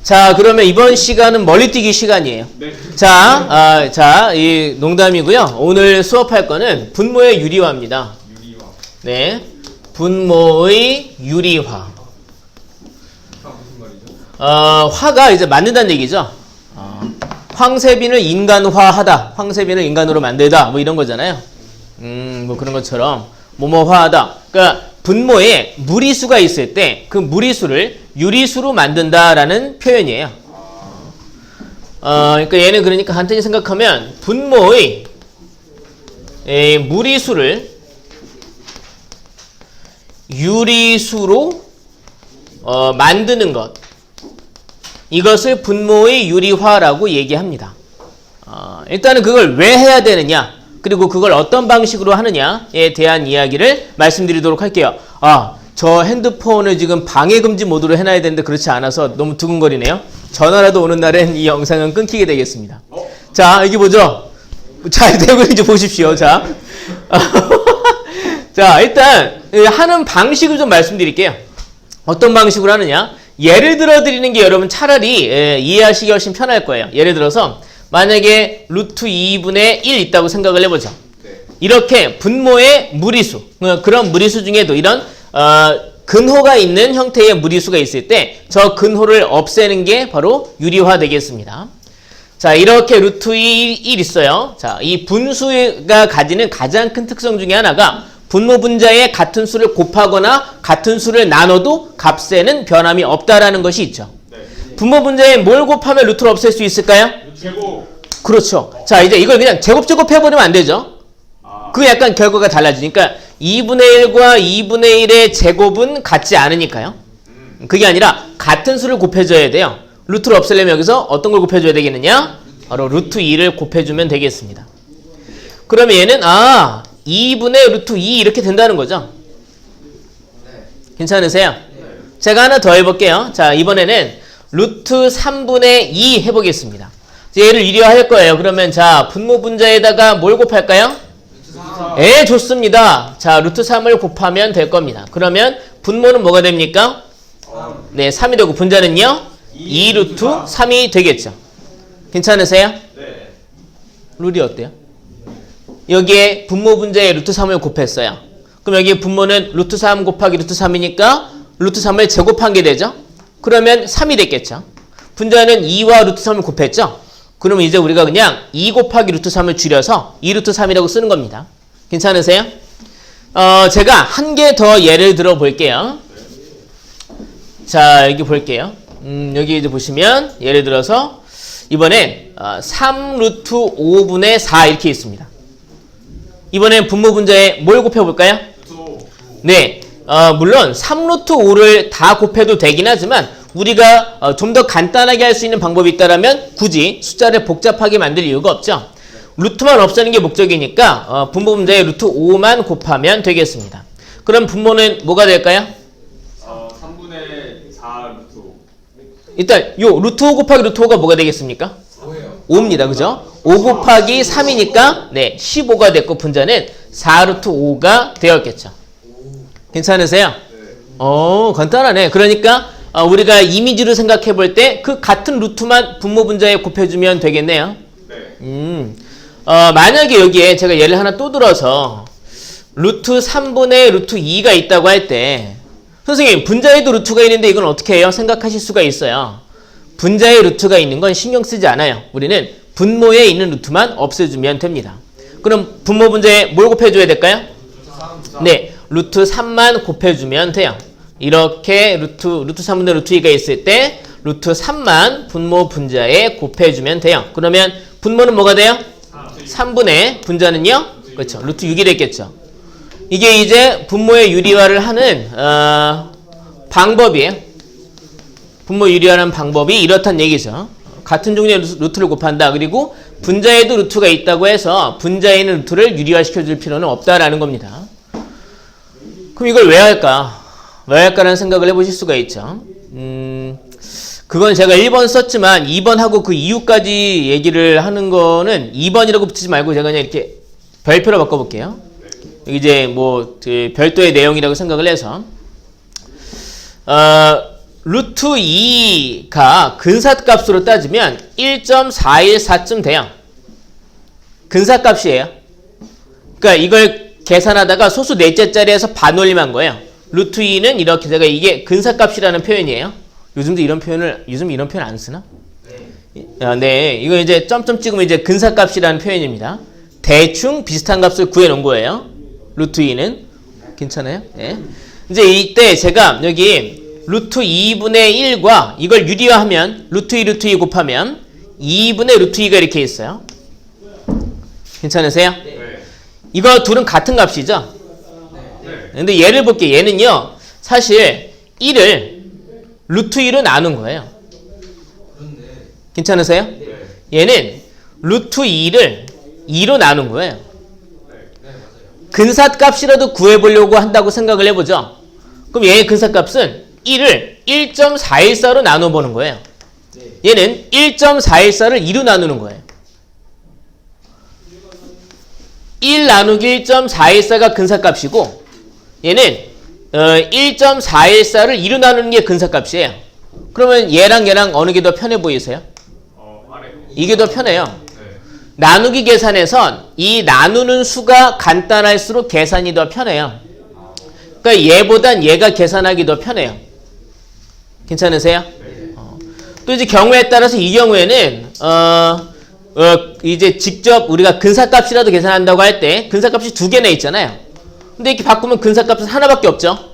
자, 그러면 이번 시간은 멀리뛰기 시간이에요. 네. 자, 이 농담이고요. 오늘 수업할 거는 분모의 유리화입니다. 유리화. 네. 분모의 유리화. 무슨 말이죠? 화가 이제 만든다는 얘기죠. 황새빈을 인간화하다. 황새빈을 인간으로 만들다. 뭐 이런 거잖아요. 뭐 그런 것처럼 뭐뭐화하다. 그러니까 분모에 무리수가 있을 때 그 무리수를 유리수로 만든다라는 표현이에요. 그러니까 얘는 그러니까 간단히 생각하면 분모의 무리수를 유리수로 만드는 것. 이것을 분모의 유리화라고 얘기합니다. 일단은 그걸 왜 해야 되느냐, 그리고 그걸 어떤 방식으로 하느냐에 대한 이야기를 말씀드리도록 할게요. 저 핸드폰을 지금 방해금지 모드로 해놔야 되는데 그렇지 않아서 너무 두근거리네요. 전화라도 오는 날엔 이 영상은 끊기게 되겠습니다. 자, 여기 보죠? 잘 되고 이제 보십시오. 자, 자, 일단 하는 방식을 좀 말씀드릴게요. 어떤 방식으로 하느냐? 예를 들어 드리는 게 여러분 차라리 이해하시기 훨씬 편할 거예요. 예를 들어서 만약에 루트 2분의 1 있다고 생각을 해보죠. 이렇게 분모의 무리수, 그런 무리수 중에도 이런 근호가 있는 형태의 무리수가 있을 때 저 근호를 없애는 게 바로 유리화 되겠습니다. 자, 이렇게 루트 1 있어요. 자, 이 분수가 가지는 가장 큰 특성 중에 하나가 분모 분자에 같은 수를 곱하거나 같은 수를 나눠도 값에는 변함이 없다라는 것이 있죠. 분모 분자에 뭘 곱하면 루트를 없앨 수 있을까요? 제곱. 그렇죠. 자, 이제 이걸 그냥 제곱 해버리면 안 되죠. 그게 약간 결과가 달라지니까 2분의 1과 2분의 1의 제곱은 같지 않으니까요. 그게 아니라 같은 수를 곱해줘야 돼요. 루트를 없애려면 여기서 어떤 걸 곱해줘야 되겠느냐? 바로 루트 2를 곱해주면 되겠습니다. 그러면 얘는 2분의 루트 2 이렇게 된다는 거죠. 괜찮으세요? 제가 하나 더 해볼게요. 자, 이번에는 루트 3분의 2 해보겠습니다. 얘를 유리화할 거예요. 그러면 자, 분모 분자에다가 뭘 곱할까요? 좋습니다. 자, 루트 3을 곱하면 될 겁니다. 그러면 분모는 뭐가 됩니까? 네, 3이 되고 분자는요? 2 루트 3이 되겠죠. 괜찮으세요? 네. 룰이 어때요? 여기에 분모 분자에 루트 3을 곱했어요. 그럼 여기에 분모는 루트 3 곱하기 루트 3이니까 루트 3을 제곱한 게 되죠? 그러면 3이 됐겠죠? 분자는 2와 루트 3을 곱했죠? 그러면 이제 우리가 그냥 2 곱하기 루트 3을 줄여서 2 루트 3이라고 쓰는 겁니다. 괜찮으세요? 제가 한 개 더 예를 들어 볼게요. 자, 여기 볼게요. 여기 이제 보시면 예를 들어서 이번엔 3 루트 5분의 4 이렇게 있습니다. 이번엔 분모 분자에 뭘 곱해볼까요? 네, 물론 3 루트 5를 다 곱해도 되긴 하지만 우리가 좀 더 간단하게 할 수 있는 방법이 있다면 굳이 숫자를 복잡하게 만들 이유가 없죠. 루트만 없애는 게 목적이니까 분모 분자에 루트 5만 곱하면 되겠습니다. 그럼 분모는 뭐가 될까요? 3분의 4 루트 5. 일단 요 루트 5 곱하기 루트 5가 뭐가 되겠습니다. 5입니다. 그죠? 5 곱하기 3이니까 네, 15가 됐고 분자는 4 루트 5가 되었겠죠. 괜찮으세요? 간단하네. 그러니까 우리가 이미지로 생각해 볼 때 그 같은 루트만 분모 분자에 곱해주면 되겠네요. 네. 만약에 여기에 제가 예를 하나 또 들어서 루트 3분의 루트 2가 있다고 할 때 선생님 분자에도 루트가 있는데 이건 어떻게 해요? 생각하실 수가 있어요. 분자에 루트가 있는 건 신경 쓰지 않아요. 우리는 분모에 있는 루트만 없애주면 됩니다. 그럼 분모 분자에 뭘 곱해줘야 될까요? 네, 루트 3만 곱해주면 돼요. 이렇게 루트 3분의 루트 2가 있을 때 루트 3만 분모 분자에 곱해주면 돼요. 그러면 분모는 뭐가 돼요? 3분의 분자는요? 그렇죠. 루트 6이 됐겠죠. 이게 이제 분모의 유리화를 하는 방법이에요. 분모 유리화하는 방법이 이렇다는 얘기죠. 같은 종류의 루트를 곱한다. 그리고 분자에도 루트가 있다고 해서 분자에 있는 루트를 유리화시켜줄 필요는 없다라는 겁니다. 그럼 이걸 왜 할까? 왜 할까라는 생각을 해보실 수가 있죠. 그건 제가 1번 썼지만 2번하고 그 이유까지 얘기를 하는 거는 2번이라고 붙이지 말고 제가 그냥 이렇게 별표로 바꿔볼게요. 여기 이제 뭐 그 별도의 내용이라고 생각을 해서 루트 2가 근사값으로 따지면 1.414쯤 돼요. 근사값이에요. 그러니까 이걸 계산하다가 소수 넷째 자리에서 반올림한 거예요. 루트 2는 이렇게 제가 이게 근사값이라는 표현이에요. 요즘 이런 표현 안 쓰나? 네. 이거 이제 점점 찍으면 이제 근사값이라는 표현입니다. 대충 비슷한 값을 구해 놓은 거예요. 루트 2는. 괜찮아요? 네. 이제 이때 제가 여기 루트 2분의 1과 이걸 유리화하면 루트 2 곱하면 2분의 루트 2가 이렇게 있어요. 괜찮으세요? 네. 이거 둘은 같은 값이죠? 네. 근데 얘를 볼게요. 얘는요. 사실 1을 루트 2로 나눈 거예요. 괜찮으세요? 네. 얘는 루트 2를 2로 나눈 거예요. 근사값이라도 구해보려고 한다고 생각을 해보죠. 그럼 얘의 근사값은 1을 1.414로 나눠보는 거예요. 얘는 1.414를 2로 나누는 거예요. 1 나누기 1.414가 근사값이고 얘는 1.414를 2로 나누는 게 근사값이에요. 그러면 얘랑 어느 게 더 편해 보이세요? 아래. 이게 더 편해요. 네. 나누기 계산에선 이 나누는 수가 간단할수록 계산이 더 편해요. 그러니까 얘보단 얘가 계산하기 더 편해요. 괜찮으세요? 또 이제 경우에 따라서 이 경우에는 이제 직접 우리가 근사값이라도 계산한다고 할 때 근사값이 두 개나 있잖아요. 근데 이렇게 바꾸면 근사값은 하나밖에 없죠.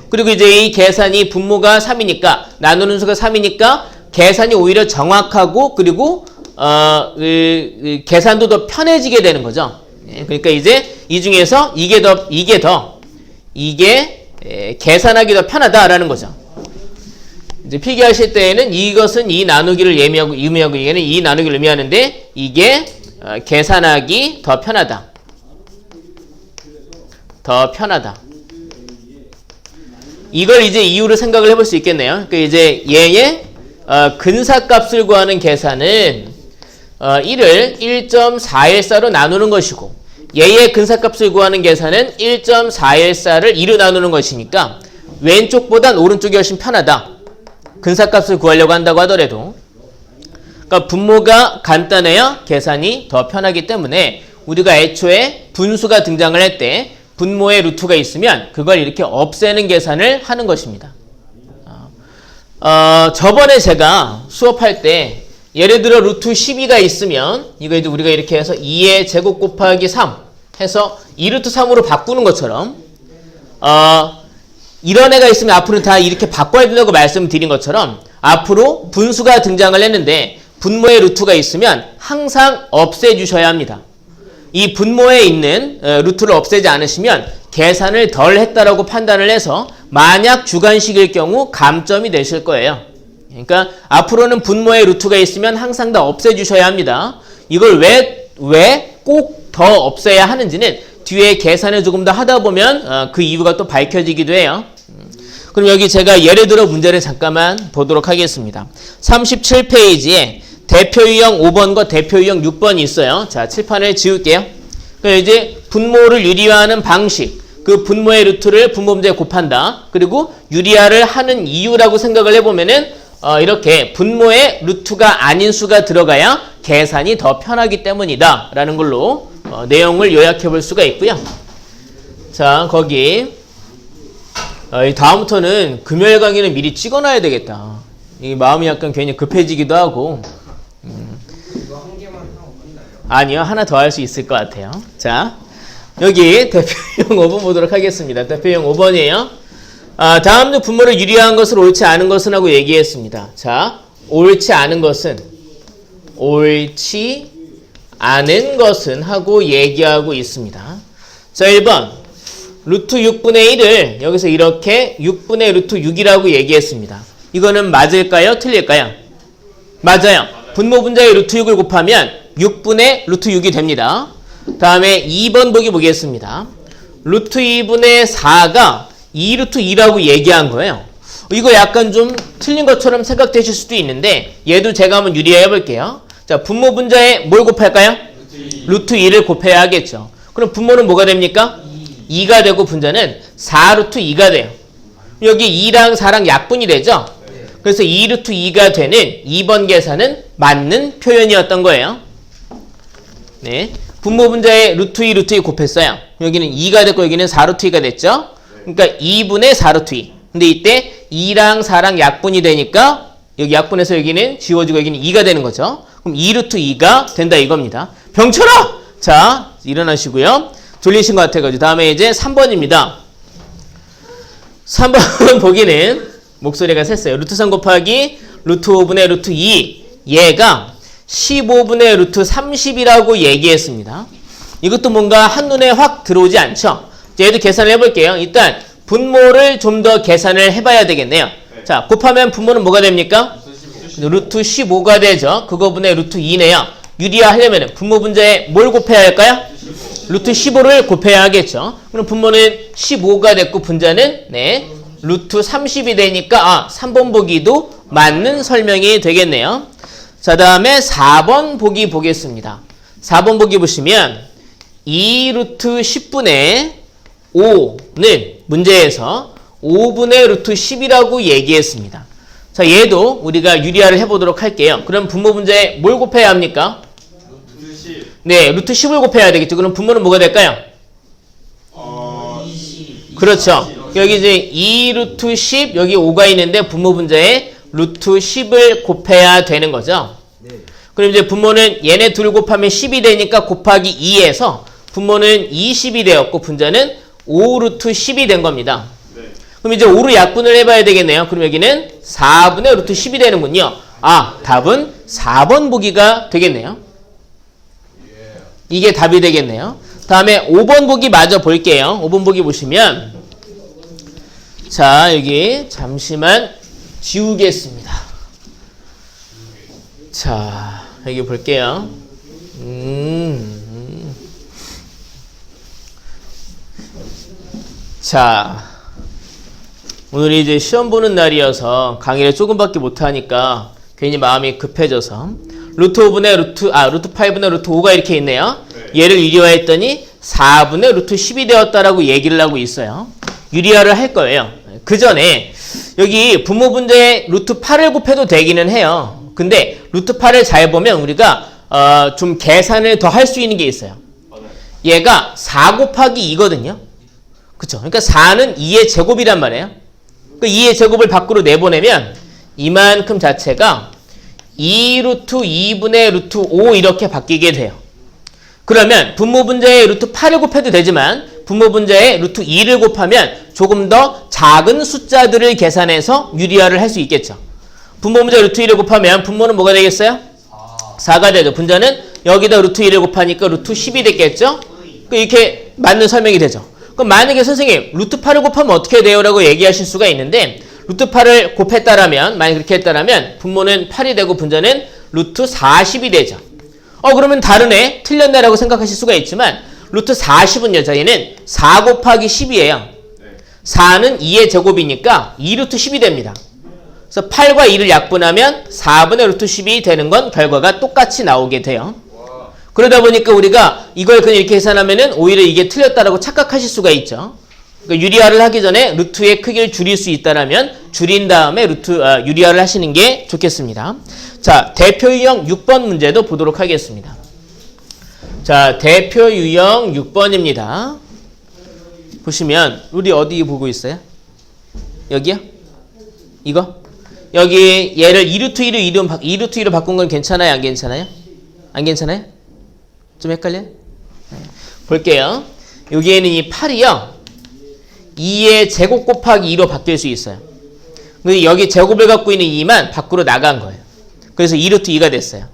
그리고 이제 이 계산이 분모가 3이니까 나누는 수가 3이니까 계산이 오히려 정확하고 그리고 계산도 더 편해지게 되는 거죠. 그러니까 이제 이 중에서 이게 계산하기 더 편하다라는 거죠. 이제 필기하실 때에는 이것은 이 나누기를 의미하고 얘는 이 나누기를 의미하는데 이게 계산하기 더 편하다. 이걸 이제 이유로 생각을 해볼 수 있겠네요. 그러니까 이제 얘의 근사값을 구하는 계산은 1을 1.414로 나누는 것이고 얘의 근사값을 구하는 계산은 1.414를 2로 나누는 것이니까 왼쪽보단 오른쪽이 훨씬 편하다. 근사값을 구하려고 한다고 하더라도. 그러니까 분모가 간단해야 계산이 더 편하기 때문에 우리가 애초에 분수가 등장을 할 때 분모에 루트가 있으면 그걸 이렇게 없애는 계산을 하는 것입니다. 저번에 제가 수업할 때 예를 들어 루트 12가 있으면 이거 이제 우리가 이렇게 해서 2의 제곱 곱하기 3 해서 2루트 3으로 바꾸는 것처럼 이런 애가 있으면 앞으로는 다 이렇게 바꿔야 된다고 말씀드린 것처럼 앞으로 분수가 등장을 했는데 분모에 루트가 있으면 항상 없애주셔야 합니다. 이 분모에 있는 루트를 없애지 않으시면 계산을 덜 했다라고 판단을 해서 만약 주관식일 경우 감점이 되실 거예요. 그러니까 앞으로는 분모에 루트가 있으면 항상 다 없애주셔야 합니다. 이걸 왜 꼭 더 없애야 하는지는 뒤에 계산을 조금 더 하다 보면 그 이유가 또 밝혀지기도 해요. 그럼 여기 제가 예를 들어 문제를 잠깐만 보도록 하겠습니다. 37페이지에 대표 유형 5번과 대표 유형 6번이 있어요. 자, 칠판을 지울게요. 그럼 이제 분모를 유리화하는 방식, 그 분모의 루트를 분모 문제에 곱한다. 그리고 유리화를 하는 이유라고 생각을 해보면은 이렇게 분모에 루트가 아닌 수가 들어가야 계산이 더 편하기 때문이다 라는 걸로 내용을 요약해 볼 수가 있고요. 자, 거기 다음부터는 금요일 강의는 미리 찍어놔야 되겠다. 이 마음이 약간 괜히 급해지기도 하고. 이거 한 개만 하고 끝나요? 아니요, 하나 더 할 수 있을 것 같아요. 자, 여기 대표형 5번 보도록 하겠습니다. 대표형 5번이에요. 다음 중 분모를 유리화한 것을 옳지 않은 것은 하고 얘기했습니다. 자, 옳지 않은 것은 하고 얘기하고 있습니다. 자, 1번 루트 6분의 1을 여기서 이렇게 6분의 루트 6이라고 얘기했습니다. 이거는 맞을까요? 틀릴까요? 맞아요. 분모 분자의 루트 6을 곱하면 6분의 루트 6이 됩니다. 다음에 2번 보기 보겠습니다. 루트 2분의 4가 2루트 2라고 얘기한 거예요. 이거 약간 좀 틀린 것처럼 생각되실 수도 있는데 얘도 제가 한번 유리해 볼게요. 자, 분모 분자에 뭘 곱할까요? 루트 2를 곱해야 하겠죠. 그럼 분모는 뭐가 됩니까? 2가 되고 분자는 4루트 2가 돼요. 여기 2랑 4랑 약분이 되죠? 그래서 2 루트 2가 되는 2번 계산은 맞는 표현이었던 거예요. 네. 분모 분자에 루트 2, 루트 2 곱했어요. 여기는 2가 됐고 여기는 4 루트 2가 됐죠. 그러니까 2분의 4 루트 2. 근데 이때 2랑 4랑 약분이 되니까 여기 약분해서 여기는 지워지고 여기는 2가 되는 거죠. 그럼 2 루트 2가 된다 이겁니다. 병철아! 자, 일어나시고요. 졸리신 것 같아가지고 다음에 이제 3번입니다. 3번 보기는 목소리가 셌어요. 루트 3 곱하기 루트 5분의 루트 2. 얘가 15분의 루트 30이라고 얘기했습니다. 이것도 뭔가 한눈에 확 들어오지 않죠? 얘도 계산을 해볼게요. 일단 분모를 좀 더 계산을 해봐야 되겠네요. 자, 곱하면 분모는 뭐가 됩니까? 루트 15가 되죠. 그거분의 루트 2네요. 유리화하려면 분모 분자에 뭘 곱해야 할까요? 루트 15를 곱해야 하겠죠. 그럼 분모는 15가 됐고 분자는 네 루트 30이 되니까 3번 보기도 맞는 설명이 되겠네요. 자, 다음에 4번 보기 보겠습니다. 4번 보기 보시면 2 루트 10분의 5는 문제에서 5분의 루트 10이라고 얘기했습니다. 자, 얘도 우리가 유리화를 해보도록 할게요. 그럼 분모 분자에 뭘 곱해야 합니까? 루트 10. 네, 루트 10을 곱해야 되겠죠. 그럼 분모는 뭐가 될까요? 20. 그렇죠. 여기 이제 2 루트 10, 여기 5가 있는데 분모 분자에 루트 10을 곱해야 되는 거죠. 네. 그럼 이제 분모는 얘네 둘 곱하면 10이 되니까 곱하기 2에서 분모는 20이 되었고 분자는 5 루트 10이 된 겁니다. 네. 그럼 이제 5로 약분을 해봐야 되겠네요. 그럼 여기는 4분의 루트 10이 되는군요. 답은 4번 보기가 되겠네요. 이게 답이 되겠네요. 다음에 5번 보기 마저 볼게요. 5번 보기 보시면 자, 여기 잠시만 지우겠습니다. 자, 여기 볼게요. 자, 오늘이 이제 시험 보는 날이어서 강의를 조금밖에 못하니까 괜히 마음이 급해져서 루트 5분의 루트 8분의 루트 5가 이렇게 있네요. 얘를 유리화했더니 4분의 루트 10이 되었다라고 얘기를 하고 있어요. 유리화를 할 거예요. 그 전에 여기 분모 분자에 루트 8을 곱해도 되기는 해요. 근데 루트 8을 잘 보면 우리가 좀 계산을 더 할 수 있는 게 있어요. 얘가 4 곱하기 2거든요. 그쵸? 그러니까 4는 2의 제곱이란 말이에요. 그 2의 제곱을 밖으로 내보내면 이만큼 자체가 2 루트 2분의 루트 5 이렇게 바뀌게 돼요. 그러면 분모 분자에 루트 8을 곱해도 되지만 분모 분자에 루트 2를 곱하면 조금 더 작은 숫자들을 계산해서 유리화를 할 수 있겠죠. 분모 분자에 루트 2를 곱하면 분모는 뭐가 되겠어요? 4가 되죠. 분자는 여기다 루트 2를 곱하니까 루트 10이 됐겠죠? 이렇게 맞는 설명이 되죠. 그럼 만약에 선생님 루트 8을 곱하면 어떻게 돼요? 라고 얘기하실 수가 있는데 루트 8을 곱했다라면 만약 그렇게 했다라면 분모는 8이 되고 분자는 루트 40이 되죠. 그러면 다르네, 틀렸네 라고 생각하실 수가 있지만 루트 40은요, 저희는 4 곱하기 10이에요. 4는 2의 제곱이니까 2 루트 10이 됩니다. 그래서 8과 2를 약분하면 4분의 루트 10이 되는 건 결과가 똑같이 나오게 돼요. 그러다 보니까 우리가 이걸 그냥 이렇게 계산하면은 오히려 이게 틀렸다라고 착각하실 수가 있죠. 그러니까 유리화를 하기 전에 루트의 크기를 줄일 수 있다라면 줄인 다음에 유리화를 하시는 게 좋겠습니다. 자, 대표 유형 6번 문제도 보도록 하겠습니다. 자, 대표 유형 6번입니다. 보시면 우리 어디 보고 있어요? 여기요? 이거? 여기 얘를 2루트 2로 바꾼 건 괜찮아요? 안 괜찮아요? 안 괜찮아요? 좀 헷갈려요? 네. 볼게요. 여기에는 이 8이요. 2의 제곱 곱하기 2로 바뀔 수 있어요. 근데 여기 제곱을 갖고 있는 2만 밖으로 나간 거예요. 그래서 2 루트 2가 됐어요.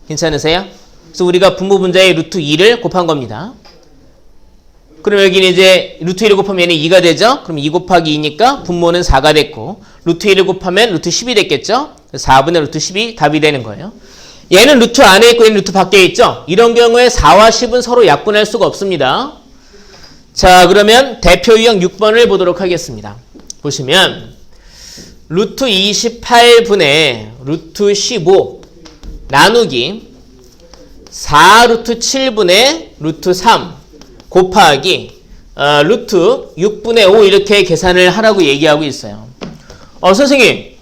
괜찮으세요? 그래서 우리가 분모 분자에 루트 2를 곱한 겁니다. 그럼 여기는 이제 루트 1을 곱하면 얘는 2가 되죠? 그럼 2 곱하기 2니까 분모는 4가 됐고 루트 1을 곱하면 루트 10이 됐겠죠? 4분의 루트 10이 답이 되는 거예요. 얘는 루트 안에 있고 얘는 루트 밖에 있죠? 이런 경우에 4와 10은 서로 약분할 수가 없습니다. 자, 그러면 대표 유형 6번을 보도록 하겠습니다. 보시면 루트 28분의 루트 15 나누기 4 루트 7분의 루트 3 곱하기 루트 6분의 5 이렇게 계산을 하라고 얘기하고 있어요. 선생님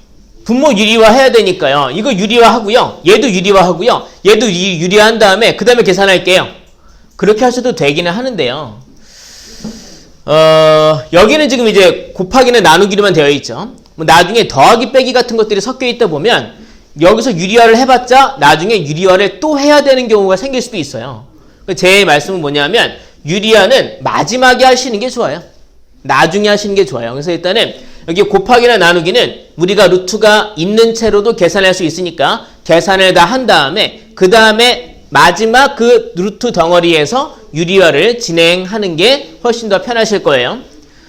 분모 유리화 해야 되니까요. 이거 유리화 하고요. 얘도 유리화 하고요. 얘도 유리화한 다음에 그 다음에 계산할게요. 그렇게 하셔도 되기는 하는데요. 여기는 지금 이제 곱하기는 나누기로만 되어 있죠. 뭐 나중에 더하기 빼기 같은 것들이 섞여 있다 보면 여기서 유리화를 해봤자 나중에 유리화를 또 해야 되는 경우가 생길 수도 있어요. 제 말씀은 뭐냐면 유리화는 마지막에 하시는 게 좋아요. 나중에 하시는 게 좋아요. 그래서 일단은 여기 곱하기나 나누기는 우리가 루트가 있는 채로도 계산할 수 있으니까 계산을 다 한 다음에 그 다음에 마지막 그 루트 덩어리에서 유리화를 진행하는 게 훨씬 더 편하실 거예요.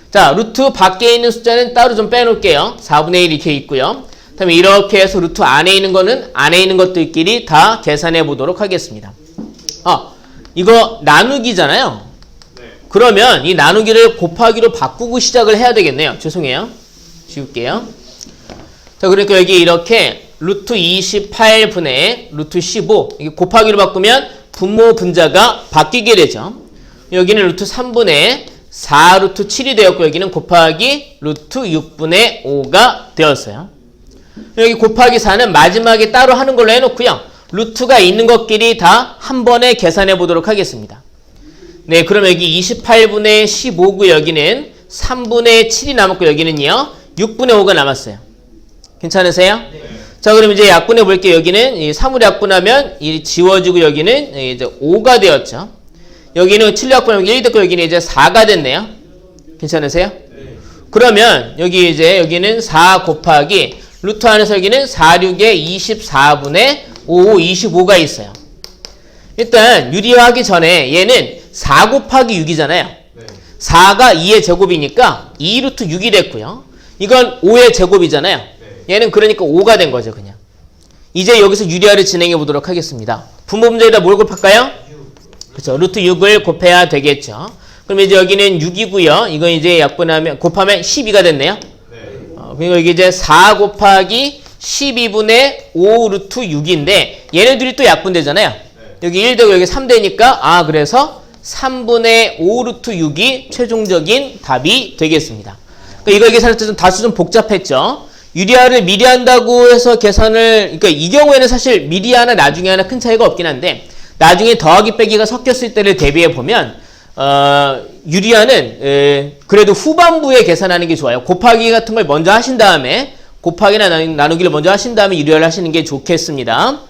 자, 루트 밖에 있는 숫자는 따로 좀 빼놓을게요. 4분의 1 이렇게 있고요. 그 다음에 이렇게 해서 루트 안에 있는 거는 안에 있는 것들끼리 다 계산해 보도록 하겠습니다. 이거 나누기잖아요. 네. 그러면 이 나누기를 곱하기로 바꾸고 시작을 해야 되겠네요. 죄송해요. 지울게요. 자, 그러니까 여기 이렇게 루트 28분의 루트 15 이게 곱하기로 바꾸면 분모 분자가 바뀌게 되죠. 여기는 루트 3분의 4 루트 7이 되었고 여기는 곱하기 루트 6분의 5가 되었어요. 여기 곱하기 4는 마지막에 따로 하는 걸로 해놓고요. 루트가 있는 것끼리 다 한 번에 계산해 보도록 하겠습니다. 네, 그럼 여기 28분의 15고 여기는 3분의 7이 남았고 여기는요 6분의 5가 남았어요. 괜찮으세요? 네. 자, 그럼 이제 약분해 볼게요. 여기는 3으로 약분하면 이 지워지고 여기는 이제 5가 되었죠. 여기는 7로 약분하면 1 됐고 여기는 이제 4가 됐네요. 괜찮으세요? 네. 그러면 여기 이제 여기는 4 곱하기 루트 안에서 여기는 4, 6에 24분의 5, 25가 있어요. 일단 유리화하기 전에 얘는 4 곱하기 6이잖아요. 네. 4가 2의 제곱이니까 2 루트 6이 됐고요. 이건 5의 제곱이잖아요. 네. 얘는 그러니까 5가 된 거죠, 그냥. 이제 여기서 유리화를 진행해 보도록 하겠습니다. 분모 문제에다 뭘 곱할까요? 그렇죠. 루트 6을 곱해야 되겠죠. 그럼 이제 여기는 6이고요. 이건 이제 약분하면 곱하면 12가 됐네요. 네. 그리고 여기 이제 4 곱하기 12분의 5 루트 6인데 얘네들이 또 약분되잖아요. 네. 여기 1 되고 여기 3 되니까 그래서 3분의 5 루트 6이 최종적인 답이 되겠습니다. 그러니까 이거 계산할 때 좀 다소 좀 복잡했죠. 유리화를 미리 한다고 해서 계산을 그러니까 이 경우에는 사실 미리 하나 나중에 하나 큰 차이가 없긴 한데 나중에 더하기 빼기가 섞였을 때를 대비해 보면 유리화는 그래도 후반부에 계산하는 게 좋아요. 곱하기 같은 걸 먼저 하신 다음에 곱하기나 나누기를 먼저 하신 다음에 유리화를 하시는 게 좋겠습니다.